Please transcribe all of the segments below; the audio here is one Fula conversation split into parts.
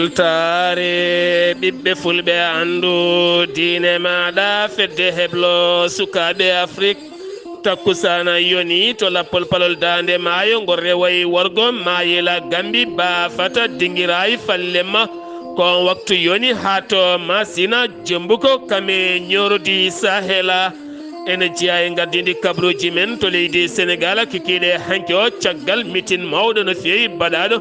weltare ɓiɓɓe fulɓe andu diine maɗa fedde heblo sukaɓe afrique takkusana yoni to lappol palol dande maayo ngol rewayi worgo mayila gambi ba fata dinguirayi fallemma kon waktu yoni ha to masina jembuko kame ñorodi sahela ene jeeya e gardidi kabruji men to leydi sénégal kikiɗe hanke o caggal mitin mawɗo no fewi baɗaɗo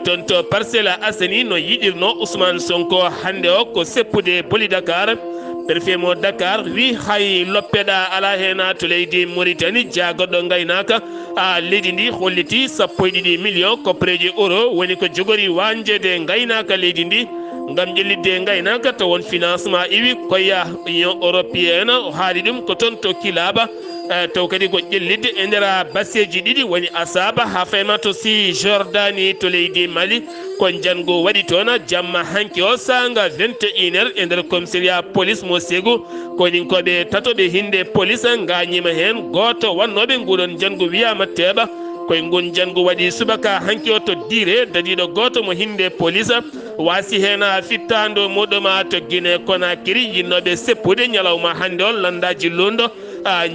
toon to Parcelles Assainies no yiɗirno Ousmane Sonko hande o ko seppude boli Dakar préfet mo Dakar wi hay loppeɗa ala hen to leydi Mauritanie jagoɗɗo gaynaka leydi ndi holliti 12 millions koppareji euro woni ko jogori wanjede gaynaka leydi ndi gam ƴellidde gaynaka to won financement iwi koya union européenne o haali ɗum ko toon to kilaba taw kadi ko ƴellidde e nder basseji ɗiɗi woni asaba ha fayma to si Jordanie to leydi Mali ko jango waɗi toon jamma hanki o sanga 21h e nder commissariat police mo Ségou konin koɓe tatoɓe hinde police gañima hen goto wannoɓe nguɗon jango wiyama teɓa koye gon jango waɗi subaka hanki o to dire dadiɗo goto mo hinde police wasi hen fittando muɗum to Guinée Conakry yinnoɓe seppude ñalawma hande on landaji lundo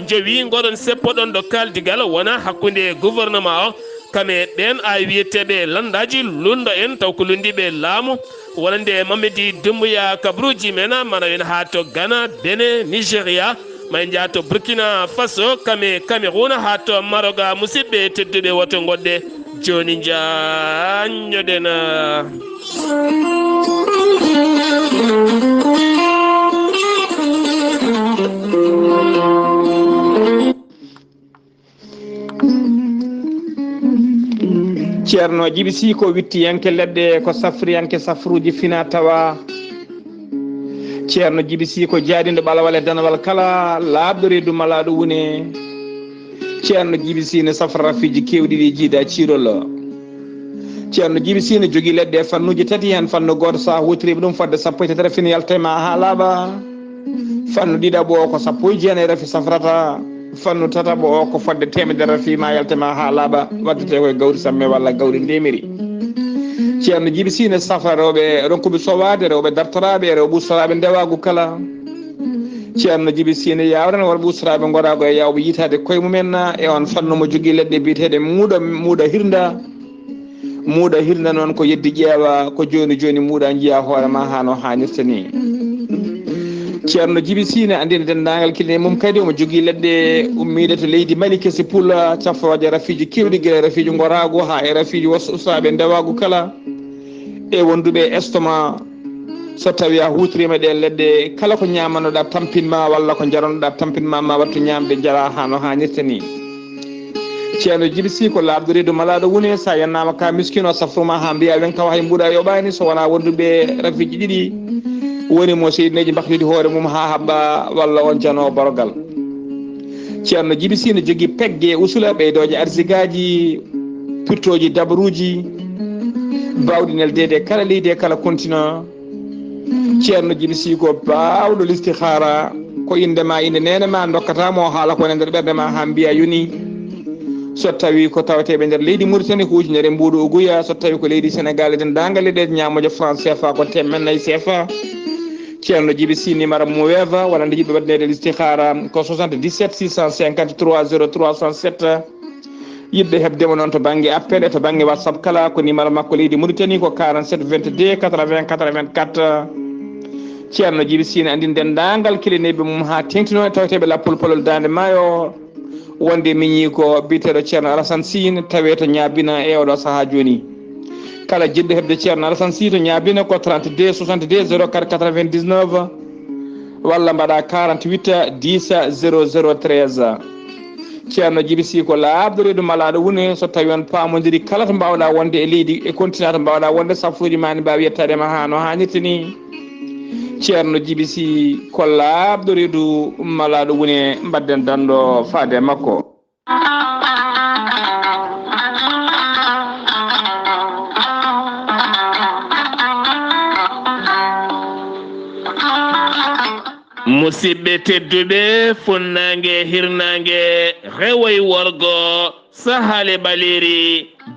jowi goɗon seppoɗon ɗo kaldigal wona hakkude gouvernement o kame ɓen wiyeteɓe landaji lundo en taw ko lundiɓe laamu wonande Mamadi Doumbouya kabruji men mana en ha to Ghana Benin Nigéria ma jaa to Burkina Faso kame Cameroun ha to Maroc musidɓe tedduɓe woto goɗɗe joni jañoɗen ceerno Djiby Sy ko witti yanke leɗɗe ko safri yanke safruji fina tawa ceerno Djiby Sy ko jaadindo ɓalawal e danawal kala laaɓɗo reedu malaɗo wune ceerno Djiby Sy ne safra rafiji kewɗi ɗi jiida cirol ceerno Djiby Sy ne jogui leɗɗe fannuji tati hen fannu goto sa hutoriɓe ɗum fodde 13 fina yaltema ha laaɓa fannu ɗiɗaɓo o ko 19 rafi safrata fannu tataɓo o ko fodde 100 rafi ma yaltema ha laaɓa waddete koye gawri samme walla gawri ndemiri ceerno Djiby Sy ne safra rewɓe ronkuɓe sowade rewɓe dartoraɓe rewɓe ustoraɓe ndewagu kala ceerno Djiby Sy ne yawrene worɓe ustoraɓe gorago e yawɓe yitade koye mumen e on fannu mo jogui leɗɗe biyeteɗe muuɗa hirda noon ko yeddi ƴeewa ko joni joni muuɗa jiiya hoorema ha no hannirta ni ceerno Djiby Sy ne andino dendagal kine mum kadi omo jogui leɗɗe ummiɗe to leydi Mali kesi pulla cafroje rafiji kewɗi guila rafiji gorago ha e rafiji ustoraɓe ndewagu kala e wonduɓe estomac so tawi a hutorima ɗe leɗɗe kala ko ñamanoɗa tampinma walla ko jaranoɗa tampinma ma wattu ñamde jara ha no hannirta ni ceerno Djiby Sy ko laaɓɗo reedu malaɗo wune sa yannama ka miskino safruma ha mbiya wen kawa hay mbuɗa yoɓani so wona wonduɓe rafiji ɗiɗi woni mo seydneji mbakkitude hoore mum ha habba walla on jano borogal ceerno Djiby Sy ne jogui pegge usula ɓeydoje arsigaji pirtoji dabaruji bawɗi neldede kala leydi e kala continent ceerno Djiby Sy ko bawɗo listihara ko indema inde nenema dokkatamo haala ko ne nder ɓerde ma ha mbiya yoni so tawi ko tawateɓe nder leydi Mauritanie ko ujunere mbuɗo o guya so tawi ko leydi Sénégal e dendagal ɗe ñamojo franc CFA ko 4 CFA ceerno Djiby Sy numéro mo weeva walla nde yiɗɓe waɗnede listihara ko 77 653 0367 yiɗɓe hebdemo noon to banggue appel e to banggue WhatsApp kala ko numéro makko leydi Mauritanie ko 47 22 80 84 ceerno Djiby Sy ne andi dendagal kilineɓe mum ha tengtino e tawateɓe lappol polol dande maayo wonde miñi ko biteɗo ceerno Alassane Sy tawe to ñabina e oɗo saaha joni kala jiɗɗo hebde ceerno Alassane Sy to ñabina ko 32 62 04 99 walla mbaɗa 48 10 00 13 ceerno Djiby Sy ko laaɓɗo reedu malaɗo wune so tawi on pamodiri kala to mbawɗa wonde e leydi e continent to mbawɗa wonde safruji ma ne mbawi yettadema ha no hannirta ni ceerno Djiby Sy ko laaɓɗo reedu malaɗo wune mbadden danɗo faade makko musidɓe tedduɓe funnangue hirnangue rewoy worgo sahale ɓaleri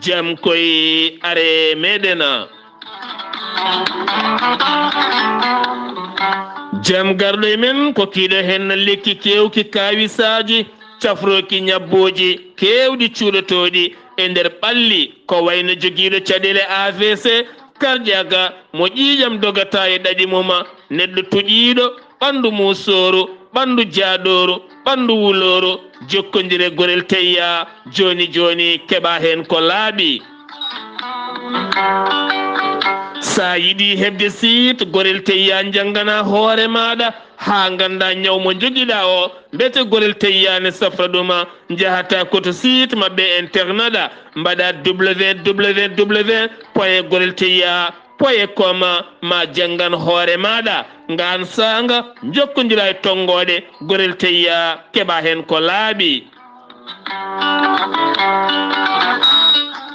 jam koye are meɗena jam garɗo e men ko kiiɗo hen lekki kewki kawisaji cafroki ñabboji kewɗi cuuɗotoɗi e nder ɓalli ko wayno joguiɗo caɗele AVC kardiaga mo ƴiƴam dogata e ɗaɗimuma neɗɗo tuƴiɗo ɓandu musoru ɓandu jaaɗoru ɓandu wuloru jokkodire gorel teyya joni joni keɓa hen ko laaɓi sa yiɗi hebde site gorel teyya janggana hoore maɗa ha ganda ñaw mo joguiɗa o mbete gorel teyya ne safra ɗuma jahata koto site mabɓe internet a mbaɗa www.gorelteyya.com ma janggan hoore maɗa ngan sanga jokkodira e tongoɗe gorel teyya keɓa hen ko laaɓi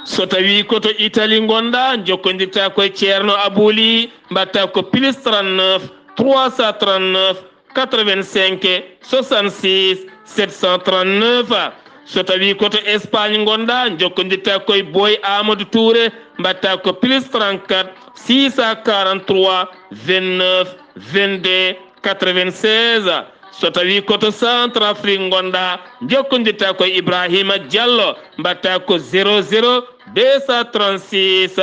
so tawi koto Italie gonɗa jokkodirta koye ceerno Abouli mbatta ko plus 39 339 85 66 739 so tawi koto Espagne gonɗa jokkodirta koye Boy Amadou Touré mbatta ko plus 34 643 29 22 96 so tawi koto centre Afrique gonɗa jokkodirta koye Ibrahima Diallo mbatta ko 00 236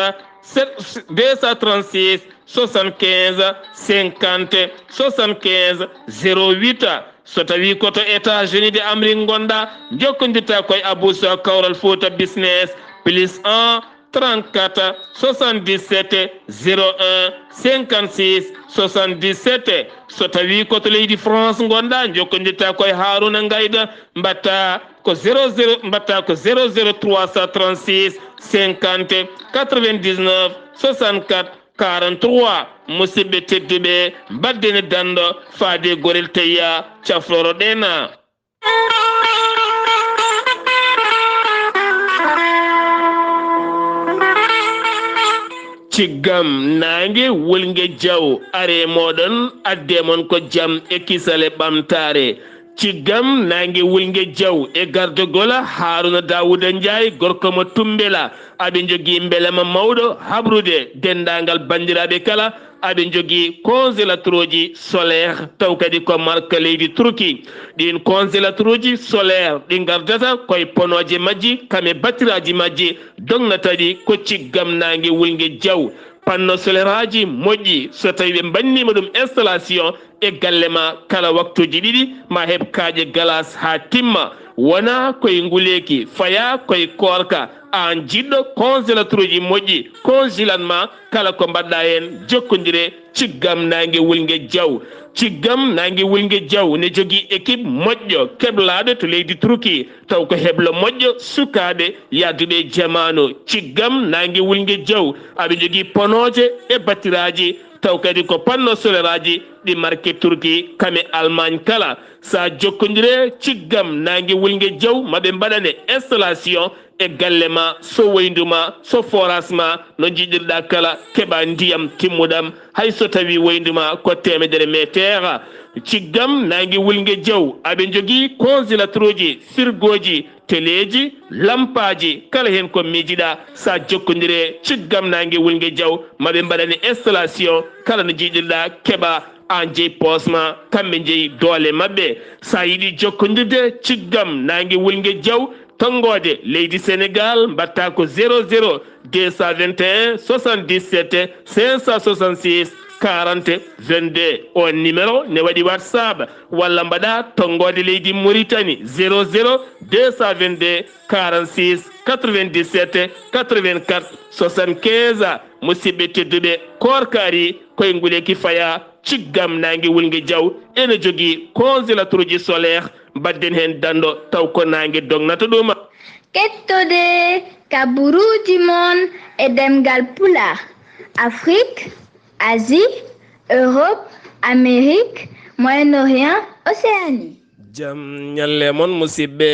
75 50 75 08 so tawi koto États-Unis de Amérique gonɗa jokkodirta koye Aboussa Kawral Fouta Business plus 1 34 77 01 56 77 so tawi koto leydi France gonɗa jokkodirta koye Haruna Ngayda mbatta ko 00 mbatta ko 00336 50 99 64 43 musidɓe tedduɓe mbaddene dando faade gorel teyya cafroro ɗena ciggam nangue wolgue diaw are moɗon adde mon ko jaam e kisale ɓamtare ciggam nangue wolgue diaw e gardogola Haruna Dawouda Ndiaye gorko mo Tumbela aɓe jogui beelama mawɗo habrude dendagal bandiraɓe kala aɓe jogui congélateur uji solaire taw kadi ko marque leydi Turquie ɗin congélateur uji solaire ɗi gardata koye ponoje majji kame batiraji majji dognataɗi ko ciggam nangue wolgue diaw panno solaire aji moƴƴi so tawi ɓe bannima ɗum installation e galle ma kala waktuji ɗiɗi ma heeb kaaƴe galas ha timma wona koye nguleki faya koye korka an jiɗɗo congélateur uji moƴƴi congélatement kala ko mbaɗɗa hen jokkodire ciggam nangue wolgue diaw ciggam nangue wolgue diaw ne jogui équipe moƴƴo keblaɗo to leydi Turquie taw ko heblo moƴƴo sukaɓe yadduɓe jamanu ciggam nangue wolgue diaw aɓe jogui ponoje e battiraji taw kadi ko panno solaire aji ɗi marque Turquie kame Allemagne kala sa jokkodire ciggam nangue wolgue diaw maɓe mbaɗane installation e galle ma so woyduma so forage ma no jiɗirɗa kala keɓa ndiyam timmuɗam hay so tawi woyduma ko 100 métre ciggam nangue wolgue diaw aɓe jogui congélateur uji frigo ji téléji lampaji kala hen ko miijiɗa sa jokkodire ciggam nangue wolgue diaw maɓe mbaɗani installation kala no jiɗirɗa keɓa an jeeyi posma kamɓe jeeyi doole mabɓe sa yiiɗi jokkodirde ciggam nangue wolgue diaw tongode leydi Sénégal mbatta ko 00 221 77 566 40 22 on numéro ne waɗi WhatsApp walla mbaɗa tongode leydi Mauritanie 00 222 46 97 84 75 musidɓe tedduɓe korkari koye nguleki faya ciggam nangue wolgue diaw ene jogui congélateur uji solaire mbadden hen dando taw ko nangue dognata ɗuma kettode kaburuji mon e ɗemngal pulaar Afrique Asie Europe Amérique Moyen-Orient Océanie jam ñalle mon musidɓe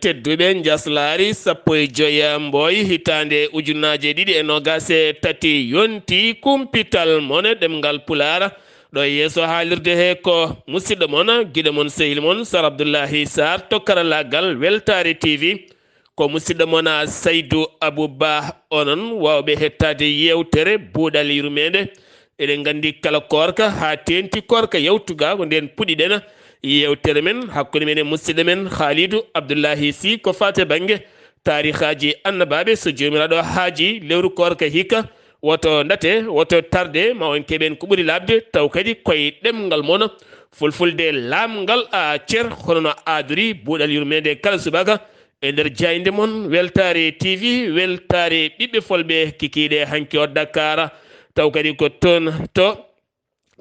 tedduɓe njeslaare 15 mbooy hitande ujunnaje 2023 yonti kumpital mon e ɗemngal pulaar ɗo yeeso haalirde he ko musidɗo mon guiɗo mon sehil mon Sar Abdullaahi Saar to karallagal Weltare TV ko musidɗo mon Saydou Abouba onon wawɓe hettade yewtere buuɗal yurmede eɗen gandi kala korka ha tenti korka yawtuga ko nden puɗiɗen yewtere men hakkude men e musidɗo men Khalidou Abdullahi Sy ko fate banggue tarihaji annabaɓe so jomiraɗo haaji lewru korka hikka woto ndate woto tarde ma on keɓen ko ɓuuri labde taw kadi koye ɗemgal moon fulfulde lamgal a ceer hono no adori buuɗal yurmede kala subaka e nder jayde moon weltare TV weltare ɓiɓɓe folɓe kikiɗe hanki o Dakar taw kadi ko toon to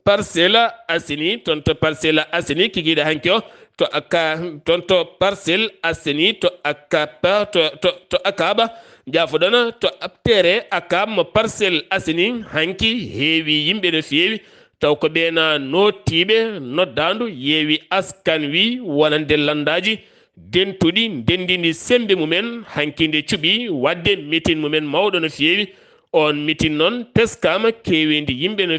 Parcelles Assainies toon to Parcelles Assainies kikiɗe hanki o to aka toon to Parcelles Assainies to akaba to akaba jafoɗon to tere akaba mo Parcelles Assainies hanki heewi yimɓe no feewi taw ko ɓeena notiɓe noddandu yeewi askan wi wonande landaji dentuɗi ndendini sembe mumen hankinde cuɓi wadde meeting mumen mawɗo no feewi on meeting noon teskama kewindi yimɓe no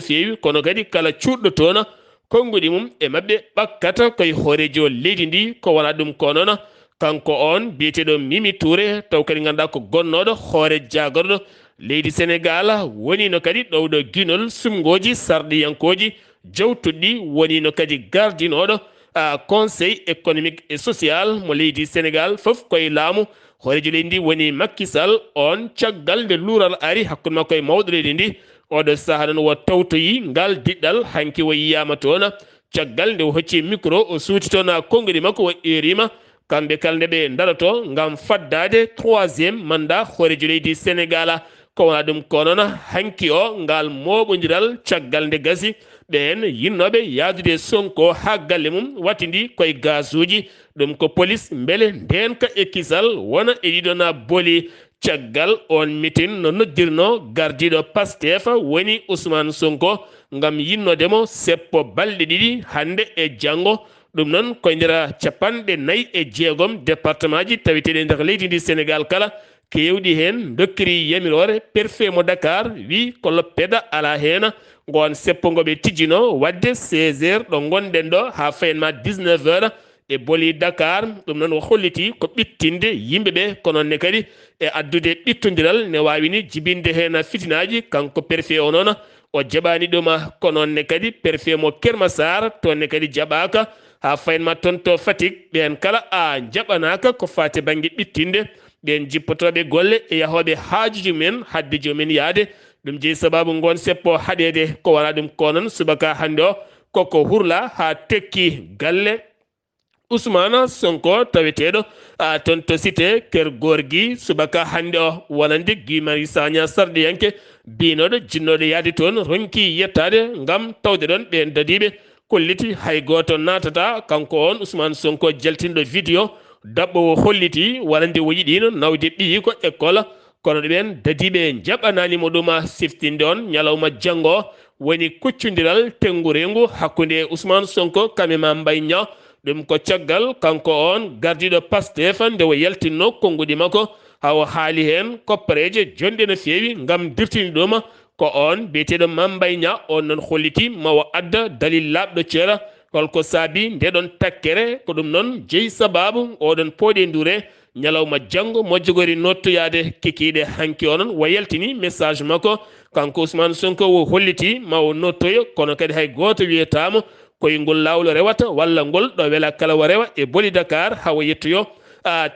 feewi kono kadi kala cuɗɗo toon konguɗi mum e mabɓe ɓakkata koye hoorejo leydi ndi ko wona ɗum ko noon kanko on biyeteɗo Mimi Touré taw kadi ganduɗa ko gonnoɗo hoore jagorɗo leydi Sénégal wonino kadi ɗowɗo guinol sumgoji sarɗiyankoji jawtuɗɗi wonino kadi gardinoɗo conseil économique et social mo leydi Sénégal fof koye laamu hoorejo leydi ndi woni Macky Sall on caggal nde luural ari hakkude makko e mawɗo leydi ndi oɗo saaha noon wo tawtoyi ngal diɗɗal hanki wo yiyama toon caggal nde o hocci micro o suuti toon konguɗi makko o erima kamɓe kala nde ɓe daroto ngam faddade 3e mandat hoorejo leydi Sénégal ko wona ɗum ko noon hanki o ngal moɓodiral caggal nde gasi ɓen yinnoɓe yaadude Sonko ha galle mum wattidi koye gaz uji ɗum ko police beele ndenka e kisal wona e ɗiɗon booli caggal on meeting no noddirno gardiɗo Pastef woni Ousmane Sonko ngam yinnodemo seppo balɗe ɗiɗi hande e janggo ɗum noon koye nder 46 département ji taweteɗe nder leydi ndi Sénégal kala kewɗi hen dokkiri yamirore préfet mo Dakar wi ko loppeda ala hen gon seppo ngoɓe tijjino wadde 16 heures ɗo gonɗen ɗo ha fayenma 19 heures e booli Dakar ɗum noon o holliti ko ɓittinde yimɓeɓe ko nonne kadi e addude ɓittodiral ne wawini jibinde hen fitinaji kanko préfet o noon o jaɓani ɗum ko nonne kadi préfet mo Kermassar tonne kadi jaɓaka ha fayenma toon to Fatick ɓen kala a jaɓanaka ko fate banggue ɓittinde ɓen jippotoɓe golle e yahoɓe haajuji men hadde jomumen yaade ɗum jeeyi sababu gon seppo haɗede ko wona ɗum ko noon subaka hande o koko hurla ha tekki galle Ousmane Sonko taweteɗo toon to cité Keur Gorgui subaka hande o wonande Guy Marius Sagna sarɗiyanke binoɗo jinnoɗo yaade toon ronki yettade ngam tawde ɗon ɓen dadiɓe kolliti hay goto natata kanko on Ousmane Sonko jaltinɗo vidéo dabɓowo holliti wonande o yiɗino nawde ɓiyi ko école kono ɗumen dadiɓe jaɓananimo ɗum siftinde on ñalawma janggo woni kuccodiral tengurengu hakkude Ousmane Sonko kamema Mbaye Niang ɗum ko caggal kanko on gardiɗo Pastef nde o yaltinno konguɗi makko hawo haali hen koppareje jonɗe no feewi ngam dirtini ɗum ko on biyeteɗo Mame Mbaye Niang on noon holliti mawo adda dalil labɗo ceera holko saabi ndeɗon takkere ko ɗum noon jeeyi sababu oɗon pooɗe ndure ñalawma janggo mo jogori nottoyade kikiɗe hanki onon o yaltini message makko kanko Ousmane Sonko o holliti mawo nottoyo kono kadi hay goto wiyetamo koye ngol lawol rewata walla ngol ɗo wela kala wo rewa e booli Dakar hawo yettoyo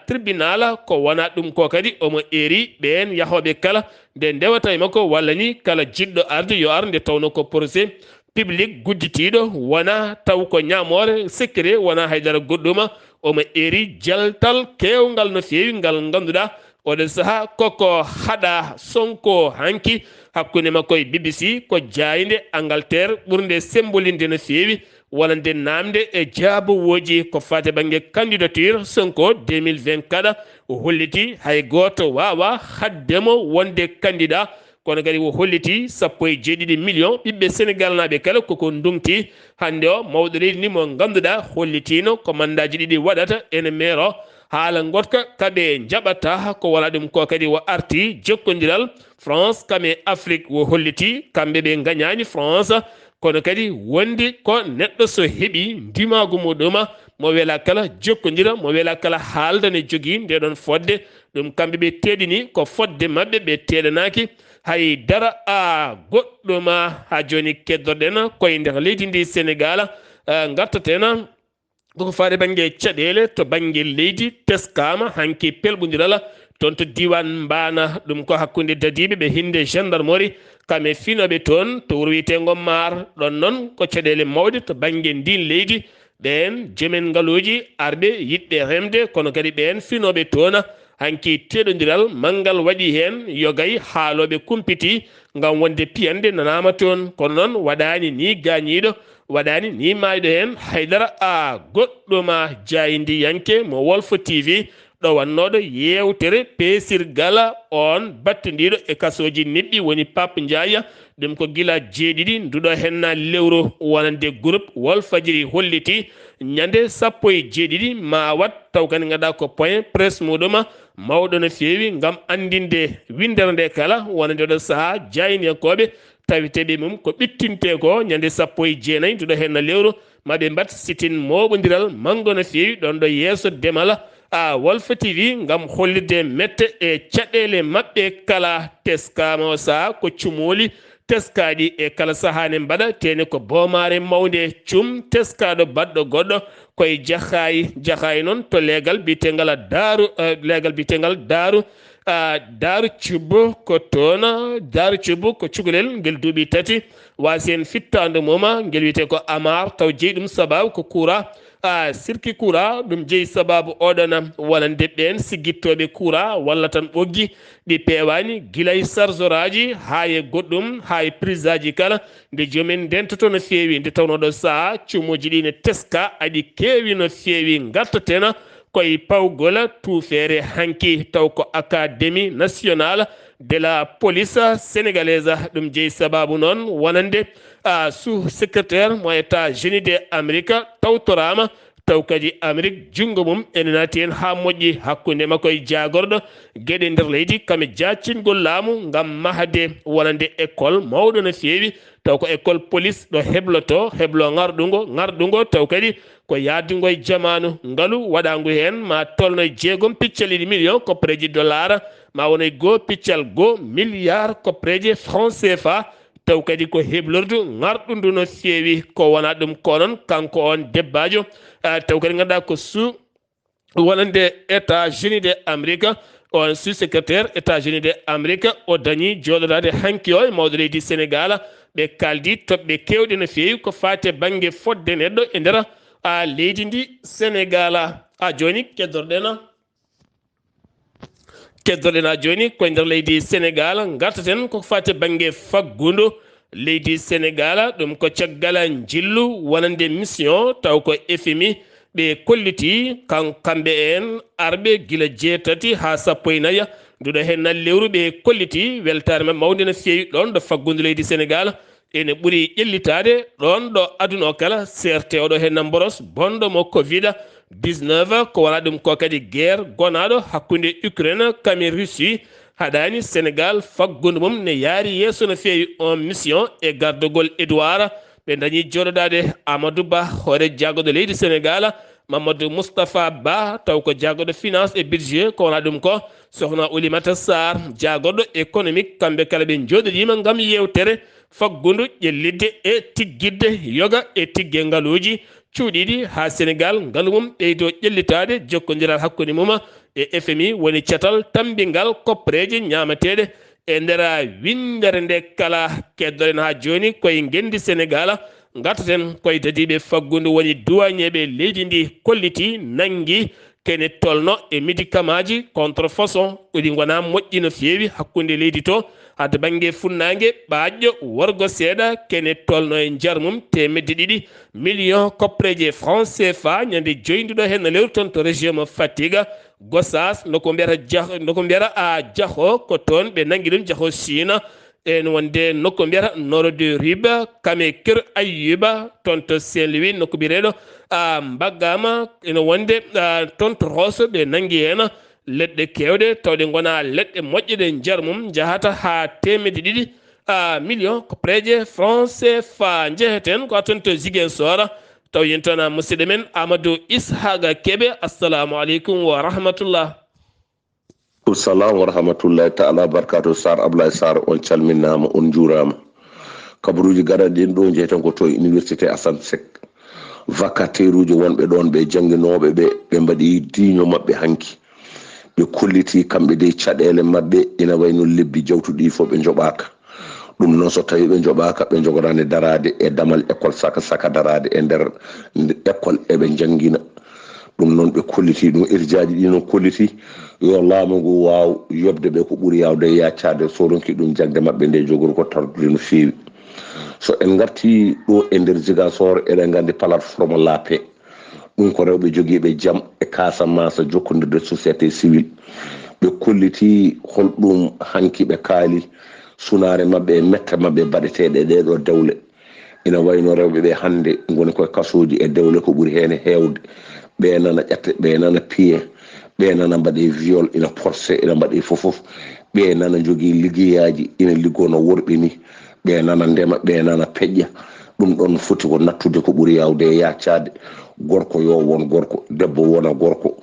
tribunal ko wona ɗum ko kadi omo eri ɓen yahoɓe kala nde ndewata e makko walla ni kala jiɗɗo arde yo ar nde tawno ko projet public gudditiɗo wona taw ko ñamore secret wona haydara goɗɗuma omo eri jaltal kewgal no feewi ngal ganduɗa oɗo saaha koko haɗa Sonko hanki hakkude makko e BBC ko jayde Angleterre ɓurde sembolinde no feewi wonande namde e jaabowoji ko fate banggue candidature Sonko 2024 o holliti hay goto wawa haddemo wonde candidat kono kadi o holliti 17 million ɓiɓɓe Sénégal naɓe kala koko ndumti hande o mawɗo leydi ni mo ganduɗa hollitino ko mandaji ɗiɗi waɗata ene maire haala gotka kaɓe jaɓata ko wona ɗum ko kadi o arti jokkodiral France kame Afrique o holliti kamɓe ɓe gañani France kono kadi wondi ko neɗɗo so heeɓi ndimagu muɗum mo wela kala jokkodira mo wela kala haalda ne jogui ndeɗon fodde ɗum kamɓe ɓe teɗini ko fodde mabɓe ɓe teɗanaki hay dara a goɗɗo ma ha joni keddorɗen koye nder leydi ndi Sénégal gartatena koko faade banggue caɗele to banggue leydi teskama hanki pelɓodirala toon to diwan mbana ɗum ko hakkude dadiɓe ɓe hinde gendarmerie kame finoɓe toon to wuro wiyetego Mar ɗon noon ko caɗele mawɗe to banggue ndin leydi ɓen jomen ngaluji arɓe yiɗɓe remde kono kadi ɓen finoɓe toon hanki teɗodiral manggal waɗi hen yogay haaloɓe kumpiti ngam wonde piyande nanama toon kono noon waɗani ni gañiɗo waɗani ni mayɗo hen haydara a goɗɗo ma jayidi yanke mo Wolf TV ɗo wannoɗo yewtere pesirgala on battidiɗo e kasoji neɗɗi woni Pape Ndiaye ɗum ko gila jeeɗiɗi nduɗo henna lewru wonande groupe Walfadjri holliti ñande 17 ma wat taw kadi gaɗa ko point presse muɗum mawɗo no fewi gam andinde windere nde kala wonande ɗo saaha jayniyankoɓe tawiteɓe mum ko ɓittinte ko ñande 19 nduɗo henna lewru maɓe mbat sitin moɓodiral manggo no fewi ɗon ɗo yeeso demal Wolf TV gam hollirde mette e caɗele maɓɓe kala teskama o saaha ko cumoli teskaɗi e kala sahane mbaɗa tene ko bomare mawde cum teskaɗo baɗɗo goɗɗo koye jahayi noon to leegal bitegal daaru cubbo ko toon daaru cubbo ko cukalel ngel duuɓi tati wasi hen fittande moma ngel wiyete ko amar taw jeeyi ɗum sababu ko courant sirki courant ɗum jeeyi sababu oɗon wonande ɓen siggittoɓe courant walla tan ɓoggi ɗi pewani guilay chargeraji ha e goɗɗum ha e prise aji kala nde jomen ndentoto no fewi nde tawnoɗo saaha cummoji ɗi ne teska aɗi kewi no fewi gartatena koye pawgol tuufere hanki taw ko académie nationale de la police sénégalaise ɗum jeeyi sababu noon wonande sous secrétaire mo États-Unis de Amérique tawtorama taw kadi Amérique jungo mum ene naati hen ha moƴƴi hakkude makko e jagorɗo gueɗe nder leydi kame jaccingol laamu gam mahade wonande école mawɗo no fewi taw ko école police ɗo heblo ngarɗugo taw kadi ko yaddugo e jamanu ngaalu waɗagu hen ma tolno 6 million koppareji dollar ma wona e 1 milliard koppareji franc CFA taw kadi ko heblordu ngarɗundu no fewi ko wona ɗum ko noon kanko on debbajo taw kadi ganduɗa ko sous wonande États-Unis de Amérique on sous secrétaire États-Unis de Amérique o dañi joɗodade hanki o e mawɗo leydi Sénégal ɓe kaldi toɓɓe kewɗe no fewi ko fate banggue fodde neɗɗo e nder leydi ndi Sénégal joni keddorɗen joni koye nder leydi Sénégal gartaten koko fate banggue faggudu leydi Sénégal ɗum ko caggal jillu wonande mission taw ko FMI ɓe kolliti kamɓe en arɓe guila 8 ha 14 nduɗo henna lewru ɓe kolliti weltare men mawde no fewi ɗon ɗo faggudu leydi Sénégal ene ɓuuri ƴellitade ɗon ɗo aduna o kala CRT oɗo henna boros bonɗo mo Covid 19 ko wona ɗum ko kadi guerre gonaɗo hakkude Ukraine kame Russie haɗani Sénégal faggudu mum ne yaari yeeso no fewi on mission e gardogol Edouard ɓe dañi joɗodade Amadou Ba hoore jagoɗo leydi Sénégal Mamadou Moustapha Ba taw ko jagoɗo finance et budget ko wona ɗum ko sohna Oulimata Sarr jagoɗo économique kamɓe kala ɓe joɗoɗima gam yewtere faggudu ƴellidde e tiggidde yoga e tiggue ngaaluji cuuɗiɗi ha Sénégal ngaalu mum ɓeydo ƴellitade jokkodiral hakkude mum e FMI woni catal tambingal koppareje ñamateɗe e nder windere nde kala keddoren ha joni koye gendi Sénégal gartaten koye dadiɓe faggudu woni douanier leydi ndi kolliti nangui kene tolno e médicament ji contrefaçon ɗi gona moƴƴi no fewi hakkude leydi to hade banggue funnague ɓaƴƴo worgo seeɗa kene tolno e jar mum 2 million koppareje franc CFA ñande joyinduɗo hen no lewru toon to région mo Fatiga Gossas noko mbiyata a jaaho ko toon ɓe nangui ɗum jaaho Chine en wonde nokko mbiyata nord de riba kame Kër Ayyuba toon to Saint-Louis nokko mbiyeteɗo mbaggama ene wonde toon to Rosso ɓe nangui hen leɗɗe kewɗe tawde gona leɗɗe moƴƴeɗe jar mum jahata ha 2 million koppareje franc CFA jeheten ko toon to Ziguinchor taw yen toon musidɗo men Amadou Ishaga Kebe assalamu aleykum wa rahmatullah. aleykum salam wa rahmatullahi taala barkatu Sar Abdullaahi Saar on calminama on juurama kabaruji garaɗin ɗo jeytan ko to université Assane Seck vacataire uji wonɓe ɗon ɓe janguinoɓe ɓe mbaɗi diño mabɓe hanki ɓe kolliti kamɓe de caɗele mabɓe ina wayno lebbi jawtuɗi fof ɓe joɓaka ɗum noon so tawi ɓe joɓaka ɓe jogorani darade e damal école saka darade e nder école eɓe jangguina ɗum noon ɓe kolliti ɗum irjaji ɗi noon kolliti yo laamu ngu waw yobde ɓe ko ɓuuri yawde yaccade so ronki ɗum jagde mabɓe nde jogori ko tardude no fewi so en garti ɗo e nder Ziguinchor eɗen gandi plateforme laape ɗum ko rewɓe joguiɓe jaam e Casamance jokkodirde société civile ɓe kolliti holɗum hanki ɓe kaali sunare mabɓe e mette mabɓe baɗeteɗe ɗeɗo dewle ina wayno rewɓe ɓe hande goni koye kasoji e dewle ko ɓuuri hen hewde ɓe nana ƴette ɓe nana piye ɓe nana mbaɗe viol ina porcé ina mbaɗe fofof ɓe nana jogui liggeyaji ina liggono worɓe ni ɓe nana ndema ɓe nana peƴƴa ɗum ɗon foti ko nattude ko ɓuuri yawde e yaccade gorko yo won gorko debbo wona gorko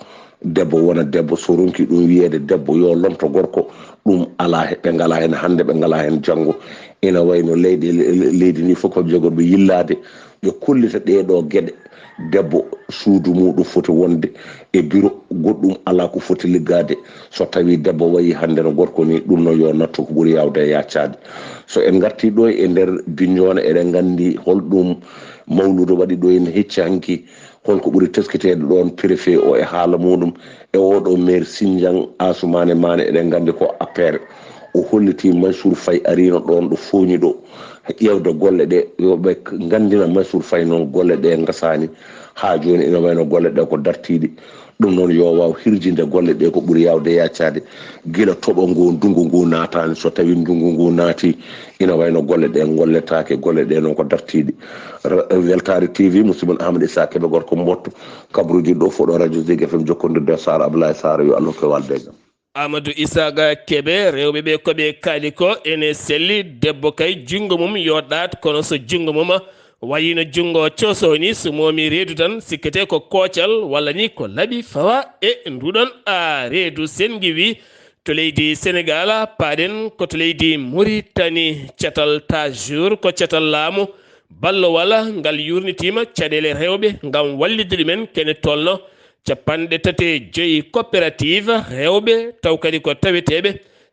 debbo wona debbo so ronki ɗum wiyede debbo yo lomto gorko ɗum ala ɓe ngala hen hande ɓe ngala hen janggo ina wayno leydi ni fof ko jogorɓe yillade ɓe kollita ɗeɗo gueɗe debbo suudu muɗum foti wonde e bureau goɗɗum ala ko foti liggade so tawi debbo wayi hande no gorko ni ɗum no yo nattu ko ɓuuri yawde e yaccade so en garti ɗo e nder Bignona eɗen gandi holɗum mawludo waɗi ɗo en hecci hanki holko ɓuuri teskitede ɗon préfet o e haala muɗum e oɗo maire Sindiang Assoumane Mane eɗen gandi ko APR o holliti Mansour Faye arino ɗon ɗo fooñi ɗo ƴewde golle ɗe yoɓe gandina Mansour Faye noon golle ɗe gasani ha joni ina wayno golle ɗe ko dartiɗi ɗum noon yo waw hirjinde golle ɗe ko ɓuuri yawde yaccade guila toɓo ngu ndungu ngu natani so tawi ndungu ngu naati ina wayno golle ɗe golletake golle ɗe noon ko dartiɗi Weltare TV musidɗo Ahmad Issa Keɓe gorko mbotto kabaruji ɗo foɗo radio Zik FM jokkodirde Sar Abdullaahi Saar yo Allah ko walde gam Amadou Isaga Keɓe rewɓe ɓe koɓe kaali ko ene selli debbo kay jungo mum yoɗɗat kono so jungo mum wayino jungo cosoni so momi reedu tan sikkete ko koocal walla ni ko laaɓi fawa e nduɗon reedu sengi wi to leydi Sénégal paaɗen koto leydi Mauritanie catal ta jour ko catal laamu ballo walla ngal yurnitima caɗele rewɓe ngam wallide ɗumen kene tolno 35 coopérative rewɓe taw kadi ko taweteɓe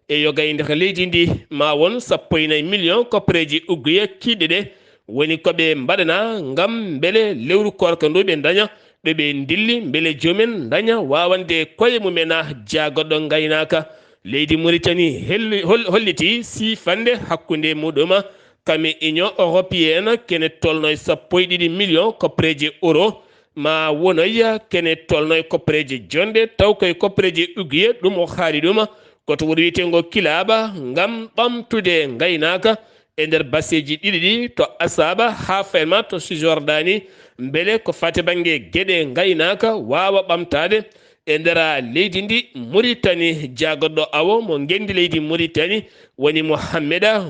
e yo gayde ko leydi ndi ma won 14 million koppareji ugguye kiɗɗe ɗe woni koɓe mbaɗana ngam beele lewru korka ndu ɓe daña ɓeɓe dilli beele jomumen daña wawande koye mumen jagoɗɗo gaynaka leydi Mauritanie holliti sifande hakkude muɗum kami union européenne kene tolno 12 million koppareji euro ma wonoya kene tolno koppareji jonde taw koye koppareji ugguye ɗum o haali ɗum koto woni wiyetengo kilaba ngam ɓamtude gaynaka e nder basseji ɗiɗi ɗi to Asaba ha Fayma to Sijordani beele ko fate banggue gueɗe gaynaka wawa ɓamtade e nder leydi ndi Mauritanie jagoɗɗo awo mo gendi leydi Mauritanie woni Mohameda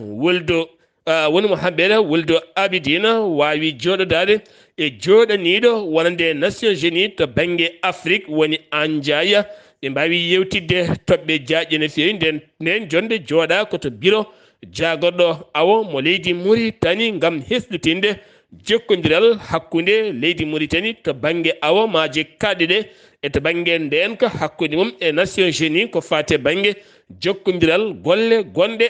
Wuldo Abidina wawi joɗodade e joɗaniɗo wonande Nations Unies to banggue Afrique woni Andiaya ɓe mbawi yewtidde toɓɓe jaƴƴe no fewi nden jonde jooɗa koto bureau jagoɗɗo awo mo leydi Mauritanie ngam hesɗitinde jokkodiral hakkude leydi Mauritanie to banggue awo maje kaɗɗe ɗe e to banggue nden ko hakkude mum e Nations Unies ko fate banggue jokkodiral golle gonɗe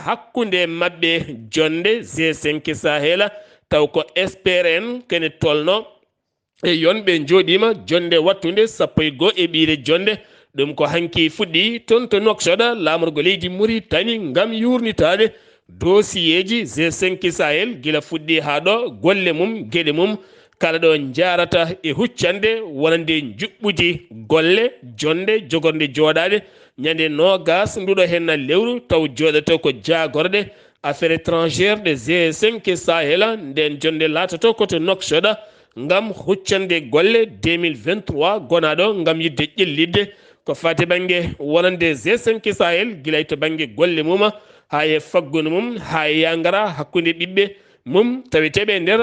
hakkude mabɓe jonde G5 Sahel taw ko SPRN kene tolno e yonɓe joɗima jonde wattude 11 e ɓiire jonde ɗum ko hanki fuɗɗi toon to Nouakchott lamorgo leydi Mauritanie ngam yurnitade dossier ji G5 Sahel gila fuɗɗi ha ɗo golle mum gueɗe mum kala ɗo jarata e huccande wonande juɓɓudi golle jonde jogorde joɗade ñande nogas nduɗo hen lewru taw joɗato ko jagorɗe affaires étrangères de G5 Sahel nden jonde latato koto Nouakchott ngam huccande golle 2023 gonaɗo ngam yidde ƴellidde ko fate banggue wonande G5 Sahel guilay to banggue golle mum ha e faggudu mum ha e yangara hakkude ɓiɓɓe mum taweteɓe nder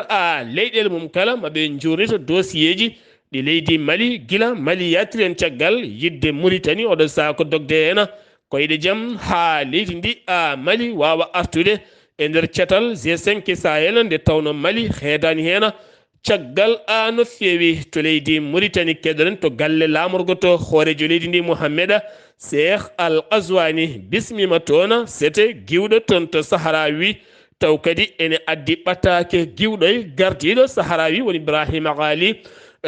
leyɗele mum kala maɓe jurnita dossier ji ɗi leydi Mali gila Mali yattiren caggal yidde Mauritanie oɗo saako dogde hena koyɗe jaam ha leydi ndi Mali wawa artude e nder cetal G5 Sahel nde tawno Mali heedani hena caggal no feewi to leydi Mauritanie keɗoren to galle lamorgo to hoorejo leydi ndi Mouhammeda Cheikh Al Ghazouani bismima toon sete giwɗo toon to Sahrawi taw kadi ene addi ɓattake giwɗoy gardiɗo Sahrawi woni Ibrahima Ghali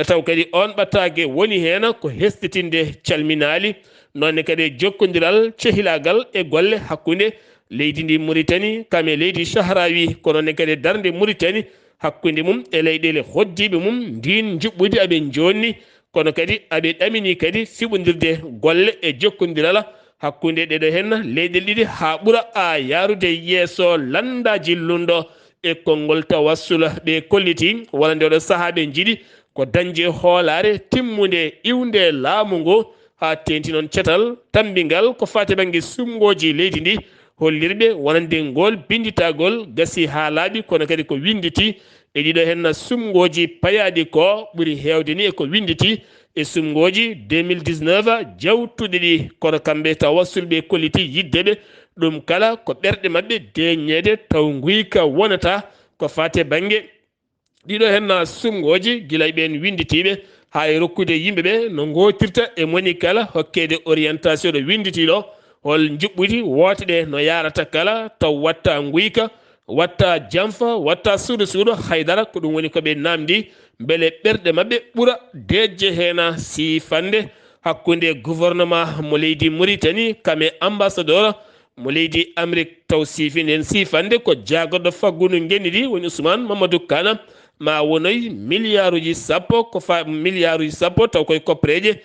taw kadi on ɓattake woni hen ko hestitinde calminali nonne kadi jokkodiral cehilagal e golle hakkude leydi ndi Mauritanie kame leydi Sahrawi ko nonne kadi darde Mauritanie hakkude mum e leyɗele hoddiɓe mum ndin juɓɓudi aɓe jonni kono kadi aɓe ɗamini kadi fiɓodirde golle e jokkodiral hakkude ɗeɗo hen leyɗele ɗiɗi ha ɓuura yarude yeeso landaji lundo e konngol tawassula ɓe kolliti wala nde oɗo saaha ɓe jiiɗi ko dañde hoolare timmude iwde laamu ngu ha tenti noon cetal tambingal ko fate banggue sumgoji leydi ndi hollirɓe wonande ngol binditagol gasi ha laaɓi kono kadi ko winditi e ɗiɗo hen sumgoji payaɗi ko ɓuuri hewde ni e ko winditi e sumgoji 2019 jawtuɗe ɗi kono kamɓe tawassulɓe kolliti yiddeɓe ɗum kala ko ɓerɗe mabɓe deññede taw guyka wonata ko fate banggue ɗiɗo hen sumgoji guilay ɓen winditiɓe ha e rokkude yimɓeɓe no gotirta e moni kala hokkede orientation ɗo winditiɗo hol juɓɓudi woteɗe no yarata kala taw watta guyka watta jamfa watta suuɗo haydara ko ɗum woni koɓe namdi beele ɓerɗe mabɓe ɓuura dejje hen sifande hakkude gouvernement mo leydi Mauritanie kame ambassadeur mo leydi Amérique taw sifinde en sifande ko jagoɗo faggudu genniɗi woni Ousmane Mamadou Kana ma wonoy milliard uji sappo ko fa milliard uji sappo taw koye koppereje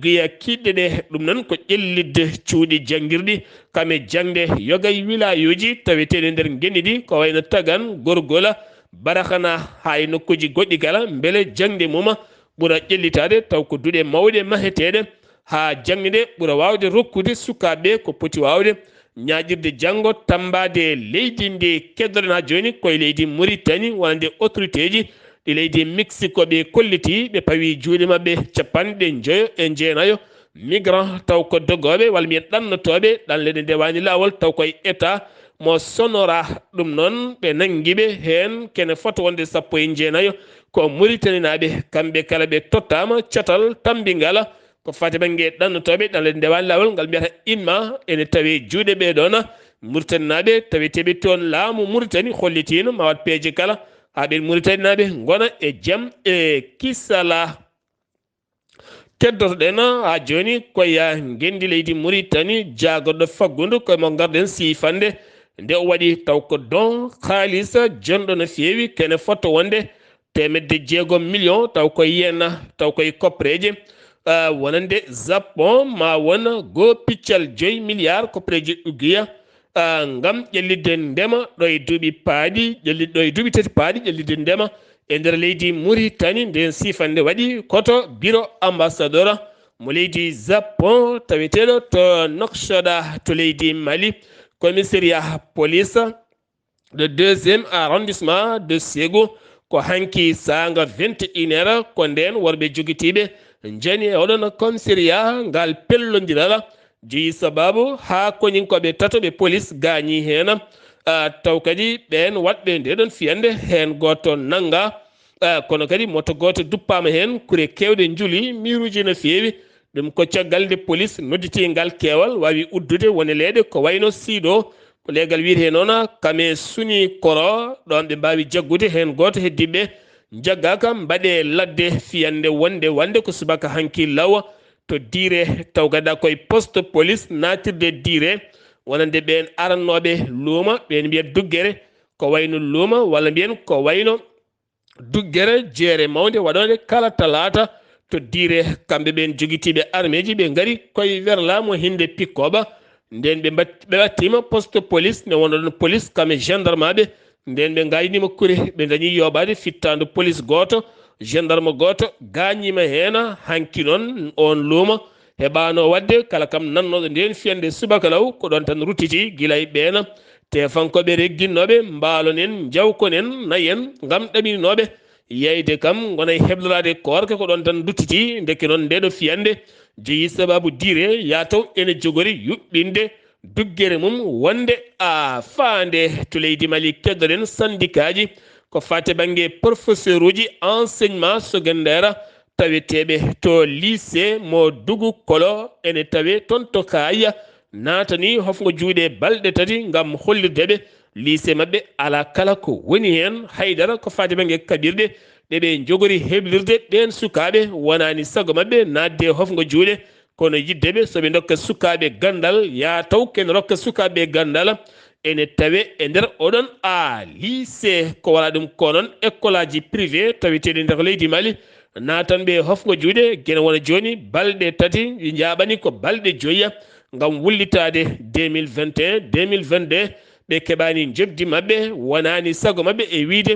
guiya kiɗɗe ɗe ɗum noon ko ƴellidde cuuɗi janguirɗi kame jangde yogay wilayuji taweteɗe nder genniɗi ko wayno Tagan Gorgola Barakana ha e nokkuji goɗɗi kala beele jangde muma ɓuura ƴellitade taw ko duuɗe mawɗe maheteɗe ha jangde nde ɓuura wawde rokkude sukaɓe ko poti wawde ñaƴirde janggo tambade leydi ndi keddoɗen ha joni koye leydi Mauritanie wonande autorité ji ɗi leydi Mexico ɓe kolliti ɓe pawi juuɗe mabɓe capanɗe joyo e jeenayo migrant taw ko dogoɓe walla mbiyen ɗannotoɓe ɗanleɗe ndewani lawol taw koye état mo sonora ɗum noon ɓe nanguiɓe hen kene foto wonde sappo e jeenayo ko Mauritanie naɓe kamɓe kala ɓe tottama catal tambingal ko fati banggue ɗannotoɓe ɗanleɗe ndewani lawol ngal mbiyata inma ene tawi juuɗe ɓeɗon Mauritanie naɓe taweteɓe toon laamu Mauritanie hollitino ma wat peeje kala ha ɓen Mauritanie naɓe gona e jaam e kisala keddotoɗen ha joni koye gendi leydi Mauritanie jagoɗo faggudu koyemo garden sifande nde o waɗi taw ko don haalisa jonɗo no feewi kene fotto wonde 600 millions taw koye yena taw koye koppereje wonande Japon ma wona go piccal 5 milliards koppereje uguiya ngam ƴellidde ndema ɗo e duuɓi paaɗi ɗo e duuɓi tati paaɗi ƴellidde ndema e nder leydi Mauritanie nden sifande waɗi koto bureau ambassadeur mo leydi Japon taweteɗo to Nouakchott to leydi Mali commissariat police de 2e arrondissement de Ségou ko hanki sanga 21h ko nden worɓe joguitiɓe jani e oɗon commissariat ngal pellodiral jeeyi sababu ha koñinkoɓe tatoɓe police gañi hen taw kadi ɓen watɓe ndeɗon fiyande hen goto nanga kono kadi moto goto duppama hen kure kewɗe juuli miruji no feewi ɗum ko caggal nde police nodditi ngal keewal wawi uddude wone leeɗe ko wayno siiɗo ko leegal wiite noon kame suni koro ɗon ɓe mbawi jaggude hen goto heddiɓe jagga kam mbaɗe ladde fiyande wonde ko subaka hanki lawa to diire taw gadda koye poste police natirde diire wonande ɓen arannoɓe luuma ɓen mbiyat duggere ko wayno luuma walla mbiyen ko wayno duggere jeere mawde waɗode kala talata to diire kamɓe ɓen joguitiɓe armée ji ɓe gaari koye werlamo hinde pikkoɓa nden ɓe wattima poste police ne wonɗon police kamɓe gendarme aɓe nden ɓe gaynima kure ɓe dañi yoɓade fittadu police goto gendarme goto gañima hen hanki noon on luuma heɓano wadde kala kam nannoɗo nden fiyande subaka law ko ɗon tan ruttiti guilay ɓeena te fankoɓe regginnoɓe mbalonen jawkonen nayen gam ɗaminoɓe yeyde kam gona heblorade korke ko ɗon tan duttiti ndeke noon ndeɗo fiyande jeeyi sababu dire ya taw ene jogori yuɓɓinde duggere mum wonde a faande to leydi Mali keddoɗen syndicat ji ko fate banggue professeur uji enseignement secondaire taweteɓe to lycée mo dugu kolo ene tawe toon to kaya natani hofgo juuɗe balɗe tati gam hollirdeɓe lycée mabɓe ala kala ko woni hen haydara ko fate banggue kaɓirɗe ɗeɓe jogori heblirde ɗen sukaɓe wonani sago mabɓe nadde hofgo juuɗe kono yiddeɓe soɓe dokka sukaɓe gandal ya taw ken rokka sukaɓe gandal ene tawe e nder oɗon lycée ko wala ɗum ko noon école aji privé taweteɗe nder leydi Mali natanɓe hofgo juuɗe guena wona joni balɗe tati jaɓani ko balɗe joyya gam wullitade 2021 2022 ɓe keɓani jogdi mabɓe wonani sago mabɓe e wiide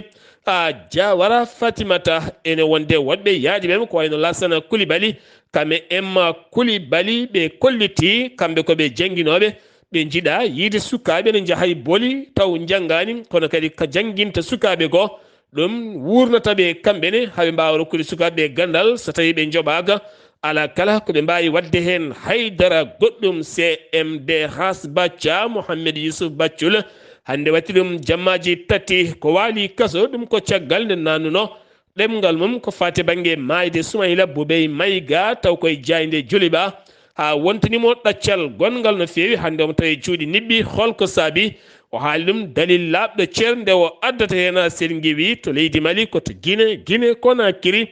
Jawara Fatimata ene wonde woɗɓe yaaji ɓen ko wayno Lassana Coulibaly kamɓe Emma Coulibaly ɓe kolliti kamɓe koɓe jangguinoɓe ɓe jiiɗa yiide sukaɓe ne jaahay booli taw janggani kono kadi ko jangguinta sukaɓe go ɗum wurnataɓe kamɓene haɓe mbawa rokkude sukaɓe gandal so tawi ɓe joɓaka ala kala koɓe mbawi wadde hen haydara goɗɗum CMD Has Bacca Mouhamed Youssouf Baccul hande watti ɗum jammaji tati ko waali kaso ɗum ko caggal nde nannuno ɗemngal mum ko fate banggue mayde Soumaïla Boubey Mayiga taw koye jayde Joliba ha wontanimo ɗaccal gongal no fewi hande omo tawi cuuɗi nibɓi holko saabi o haali ɗum dalil labɗo ceer nde o addata hen sen guewi to leydi Mali koto Guinée Conakry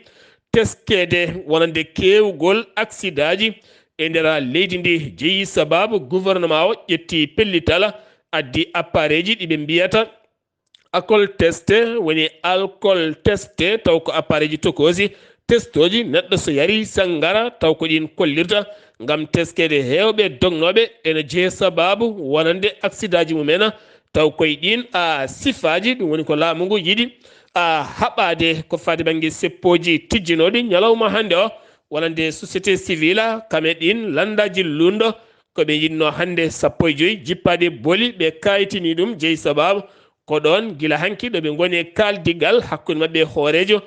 teskede wonande kewgol accident ji e nder leydi ndi jeeyi sababu gouvernement o ƴetti pellital addi appareil ji ɗiɓe mbiyata alcool testé woni alcool testé taw ko appareil ji tokosi testoji neɗɗo so yari sangara taw ko ɗin kollirta gam teskede hewɓe dognoɓe ene jeeya sababu wonande accident ji mumen taw koye ɗin sifaji ɗum woni ko laamu ngu yiɗi haɓade ko fade banggue seppoji tijjinoɗi ñalawma hande o wonande société civile kame ɗin landaji lundo koɓe yinno hande 15 jippaɗe booli ɓe kayitini ɗum jeeyi sababu ko ɗon gila hanki ɗo ɓe goni e kaldigal hakkude mabɓe hoorejo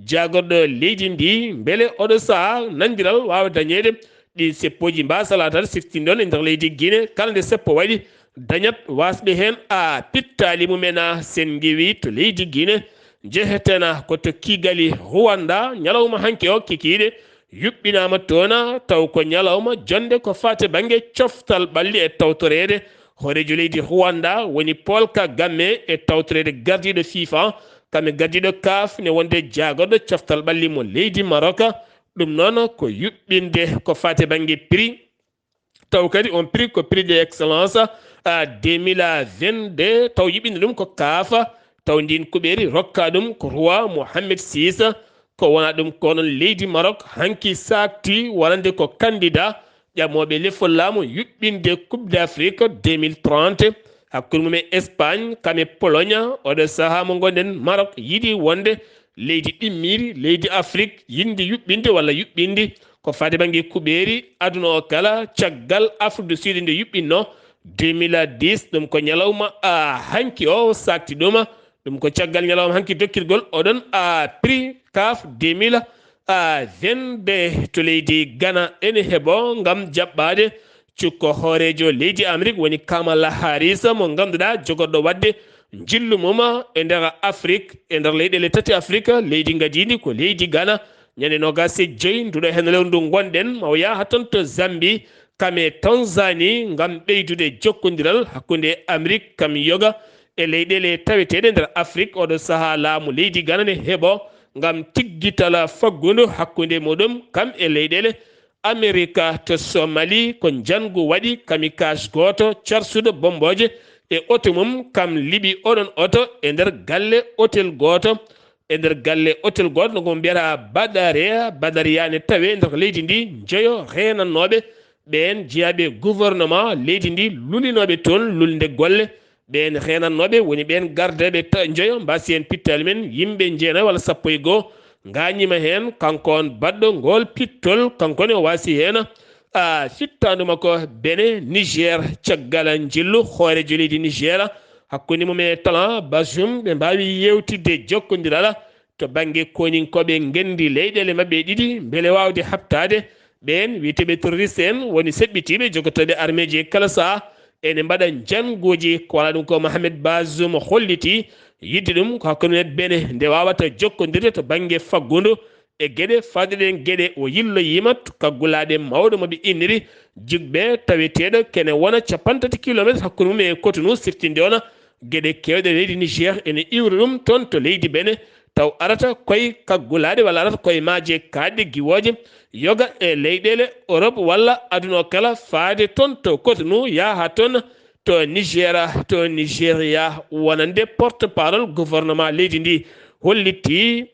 jagorɗo leydi ndi beele oɗo saaha nandiral wawa dañede ɗi seppoji mbasala tan siftindon e nder leydi Guinée kala nde seppo waɗi dañat wasɓe hen pittali mumen sen gewi to leydi Guinée jehetena koto kigali Rwanda ñalawma hanki o kikiɗe yuɓɓinama toona taw ko ñalawma jonde ko fate banggue coftal ɓalli e tawtorede hoorejo leydi Rwanda woni Paul Kagame e tawtorede gardiɗo FIFA kamɓe gardiɗo CAF ne wonde jagorɗo coftal ɓalli mo leydi Maroc ɗum noon ko yuɓɓinde ko fate banggue prix taw kadi on prix ko prix de excellence 2022 taw yuɓɓinde ɗum ko CAF taw ndin kuɓeri rokka ɗum ko roi Mohammed VI ko wona ɗum konon leydi Maroc hanki sakti wonande ko candidat ƴamoɓe lefol laamu yuɓɓinde coupe d'Afrique 2030 hakkude mumen Espagne kame Pologne oɗo saaha mo gonɗen Maroc yiiɗi wonde leydi ɗimmiri leydi Afrique yindi yuɓɓinde walla yuɓɓindi ko fade banggue kuɓeri aduna o kala caggal Afrique du Sud nde yuɓɓinno 2010 ɗum ko ñalawma hanki o sakti ɗum ɗum ko caggal ñalawma hanki dokkirgol oɗon prix CAF 2022 to leydi Ghana ene heeɓo gam jaɓɓade cukko hoorejo leydi Amérique woni Kamala Harris mo ganduɗa jogorɗo wadde jillu mum e nder Afrique e nder leyɗele tati Afrique leydi gadidi ko leydi Ghana ñande 25 nduɗo hen lewru ndu gonɗen maw yaha ton to Zambie kame Tanzanie gam ɓeydude jokkodiral hakkude Amérique kam yoga e leyɗele taweteɗe nder Afrique oɗo saaha laamu leydi Ghana ne heeɓo gam tiggitala faggudu hakkude muɗum kam e leyɗele Amérique to Somalie ko jangu waɗi kamikage goto carsuɗo bomboje e oto mum kam liɓi oɗon oto e nder galle hôtel goto no ko mbiyata Badariyane tawe nder leydi ndi jeeyo renannoɓe ɓen jeeyaɓe gouvernement leydi ndi lulinoɓe toon lulde golle ɓen renannoɓe woni ɓen gardeɓe jeeyo mbasi hen pittali men yimɓe jeenayi walla 11 gañima hen kanko on baɗɗo ngol pittol kankone o wasi hen fittadu makko bene Niger caggal jillu hoorejo leydi Niger hakkude mum e talent Bazoum ɓe mbawi yewtidde jokkodiral to bange koninkoɓe gendi leyɗele mabɓe ɗiɗi beele wawde habtade ɓen witeɓe terroriste en woni seɓɓitiɓe jogotoɓe armée ji kala saha ene mbaɗa jangoji ko wala ɗum ko Mohamed Bazoum holliti yidde ɗum ko hakkude bene nde wawata jokkodirde to bangue faggudu e gueɗe fadɗeɗen gueɗe o yilloyima kaggulaɗe mawɗo moɓe inniri jigɓe taweteɗo kene wona 30 kilométre hakkude mum e Cotonou siftinde ona gueɗe kewɗe leydi Niger ene iwri ɗum toon to leydi Benin taw arata koye kaggulaɗe walla arata koye maaje kaɗɗe guiwoje yoga e leyɗele Europe walla aduna kala faade toon to Cotonou yaha toon to Nigéria wonande porte parole gouvernement leydi ndi holliti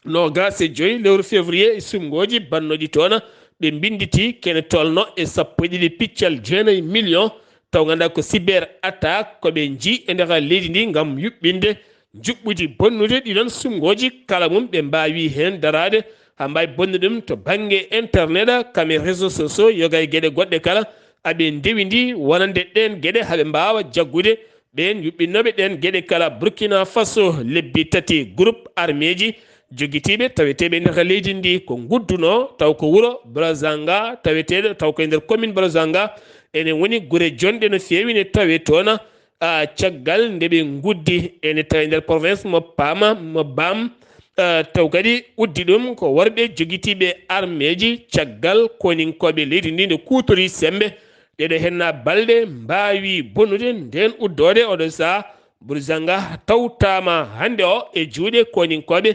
nogas e joyi lewru février sumgoji bannoɗi toon ɓe binditi kene tolno e 1.9 million taw ganduɗa ko cyber attaque koɓe jii e nder leydi ndi gam yuɓɓinde juɓɓudi bonnude ɗiɗon sumgoji kala mum ɓe mbawi hen darade ha mbawi bonnude ɗum to banggue internet kame réseau sociaux yoga e gueɗe goɗɗe kala aɓe ndewidi wonande ɗen gueɗe haɓe mbawa jaggude ɓen yuɓɓinnoɓe ɗen gueɗe kala Burkina Faso lebbi tati groupe armé ji joguitiɓe taweteɓe nder leydi ndi ko gudduno taw ko wuuro Brazanga taweteɗo taw koye nder commune Brazanga ene woni guure jonɗe no fewi ne tawe toon caggal nde ɓe guddi ene tawi nder province mo Bam taw kadi uddi ɗum ko worɓe joguitiɓe armé ji caggal koninkoɓe leydi ndi nde kutori sembe ɗeɗo henna balɗe mbawi bonnude nden uddode oɗo saha Brazanga tawtama hande o e juuɗe koninkoɓe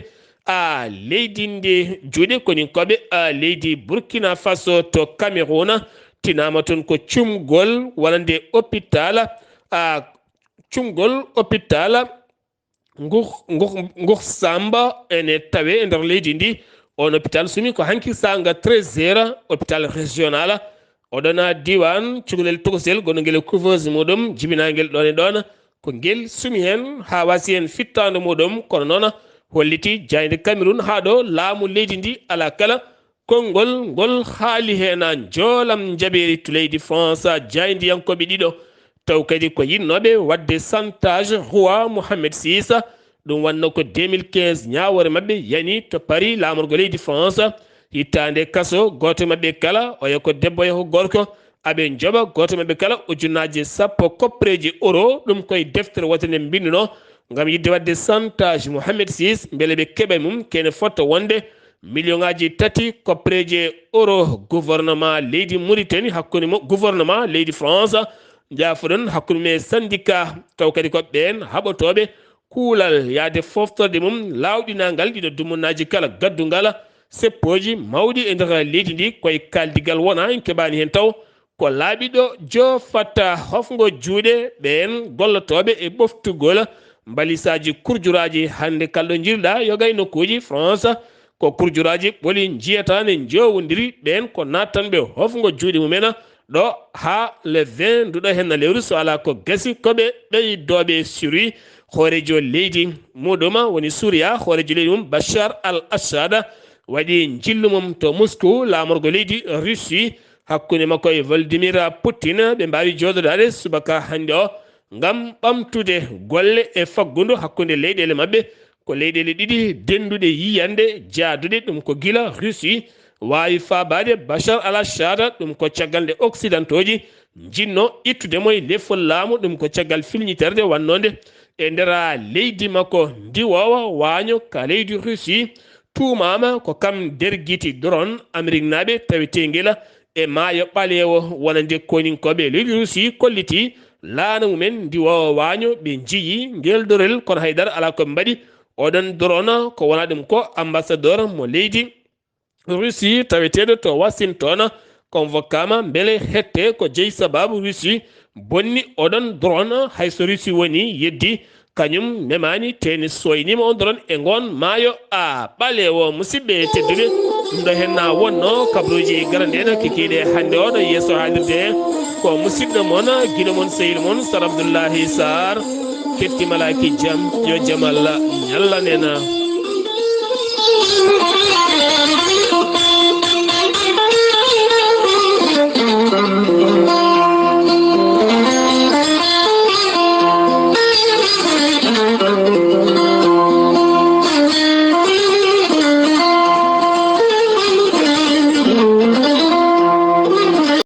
leydi ndi juuɗe koninkoɓe leydi Burkina Faso to Cameroun tinama toon ko cumgol wonande hôpital Nguh Samba ene tawe e nder leydi ndi on hôpital sumi ko hanki sanga 13h hôpital régional oɗona diwan cukalel tokosel gono guel couveuse muɗum jibinagel ɗon e ɗon ko guel sumi hen ha wasi hen fittande muɗum kono noon holliti jayde Cameroun ha ɗo laamu leydi ndi ala kala konngol ngol haali hen joolam jaɓeri to leydi France jaydiyankoɓe ɗiɗo taw kadi ko yinnoɓe wadde chantage roi Mohamed VI ɗum wanno ko 2015 ñawore mabɓe yani to Paris lamorgo leydi France hittande kaso goto mabɓe kala oya ko debbo ya ko gorko aɓe joɓa goto mabɓe kala ujunnaje 10 koppreji euro ɗum koye deftere wote nde binduno gam yidde wadde chantage Mohamed VI beele ɓe keeɓa mum kene fotta wonde million ngaji 3 koppreji euro gouvernement leydi Mauritanie hakkude mo gouvernement leydi France jaafoɗon hakkude mum e syndicat taw kadi ko ɓen haɓotoɓe kuulal yaade foftorde mum lawɗinagal ɗiɗo dumunnaji kala gaddungal seppoji mawɗi e nder leydi ndi koye kaldigal wona en keɓani hen taw ko laaɓiɗo jofatta hofgo juuɗe ɓen gollotoɓe e ɓoftugol mbalisaji kurjuraji hande kalɗo jirɗa yogay nokkuji France ko kurjuraji ɓoli jiyata ne jowodiri ɓen ko nattanɓe hofgo juuɗe mumen ɗo ha le 20 nduɗo henna lewru so ala ko gasi koɓe ɓeydoɓe suri hoorejo leydi muɗum woni Suria hoorejo leydi mum Bachar al-Assad waɗi jillu mum to Moscou lamorgo leydi Russie hakkude makko e Vladimir Putin ɓe mbawi jododade subaka hande o ngam ɓamtude golle e faggudu hakkude leyɗele mabɓe ko leyɗele ɗiɗi denduɗe yiyande jaadude ɗum ko gila Russie wawi fabade Bachar al-Assad ɗum ko caggal nde occidentaux ji jinno ittudemo e lefol laamu ɗum ko caggal filñiterde wannode e ndera leydi makko ndiwowa waño ka leydi Russie tumama ko kam derguiti drone Amérique naɓe taweteguel e maayo ɓalewo wonande koninkoɓe leydi Russie kolliti laana mumen ndiwowa waño ɓe jiyi ngel dorel kono haydara ala ko mbaɗi oɗon drone ko wona ɗum ko ambassadeur mo leydi Russie taweteɗo to Washington convocama beele hette ko jeeyi sababu Russie bonni oɗon drone hayso Russie woni yeddi kañum memani teni soynima on drone e gon maayo ɓalewo musidɓe tedduɓe ɗum ɗo henna wonno kabruji garanɗeɗo kikiɗe hande o ɗo yesso haalirde ko musidɗo moon guiɗo moon sehil moon Sar Abdullaahi Saar kettimalaki jaam yo jaam Allah ñallanena